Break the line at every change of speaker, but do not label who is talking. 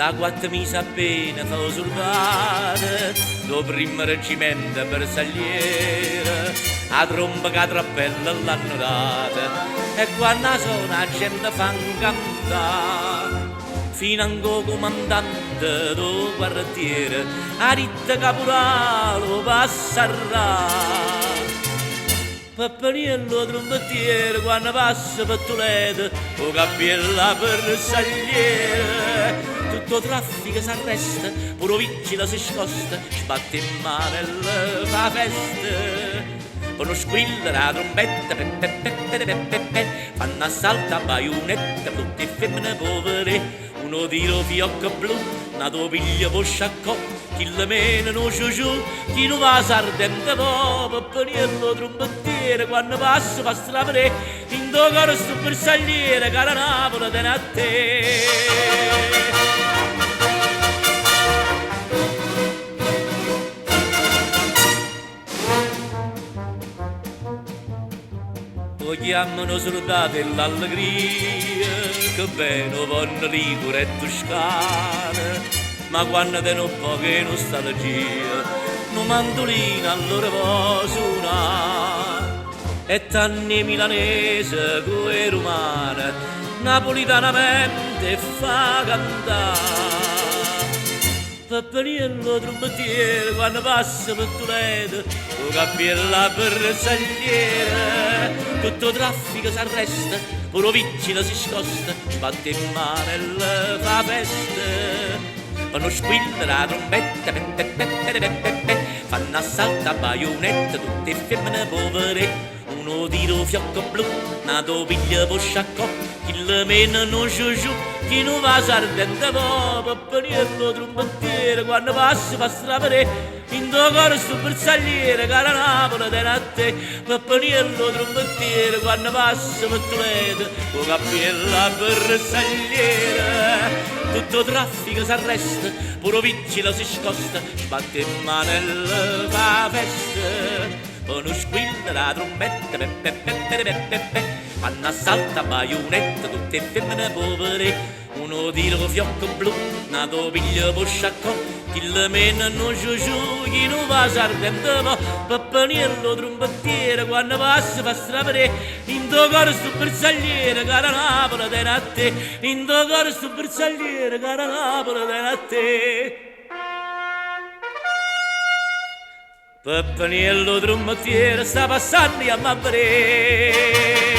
da 4 mesi appena fa usurpata, do primo reggimento bersagliere, a tromba che trappella l'hanno data, e quando sono la gente fa cantare, fino a un comandante do quartiere, a ritta caporale passarà. Pappaniello trombettiere quando passa per Toledo, o cappiella bersagliere, tutto traffico s'arresta, pure vigile si scosta, sbatte in mano e le fa festa. Con lo squillo la trombetta, pe, pe, pe, pe, pe, pe, pe, fanno assalto a baionetta, tutte femmine povere, uno tiro fiocco blu, nato piglia po' sciaccò, chi le mena no giù, chi non va s'ardente po', pappaniello trombettiere, quando passa fa strapere, in do coro sto bersagliere, cara Napoli te ne a te. Lo chiamano soldati e l'allegria, che bene vanno Ligure e Toscana, ma quando te non poche nostalgia, non mandolina allora può suonare, e tanni milanese come romana, napolitanamente fa cantare. Pappaniello trombettiere quando passa per Toledo, o cappiella bersagliere, tutto traffico s'arresta, pure vigile si scosta, sbatte in mano e le fa festa. Fanno squilla la trombetta, pe, pe, pe, pe, pe, pe, pe, fanno assalto a baionetta, tutte femmine povere, uno tiro fiocco blu, nato piglia po' sciaccò, chi le mena non giù, chi non va s'ardente po', pappaniello trombettiere, quando passa fa strapere, in do coro sto bersagliere, cara Napoli te ne a te, pappaniello trombettiere, quando passa per Toledo, o cappiella bersagliere, tutto traffico s'arresta, pure vigile si scosta, sbatte in mano e le fa festa. Con lo squillo la trombetta, pe, pe, pe, pe, pe, pe, pe, fanno assalto a baionetta, tutte femmine povere, uno tiro fiocco blu, nato piglio po' sciaccò, chi le mena non giù, chi non va s'ardente po', pappaniello trombettiere, quando passa fa strapere, in do coro sto bersagliere, cara Napoli te ne a te, in do coro sto bersagliere, cara Napoli te ne a te. Pappaniello trombettiere sta passando a m'avrere.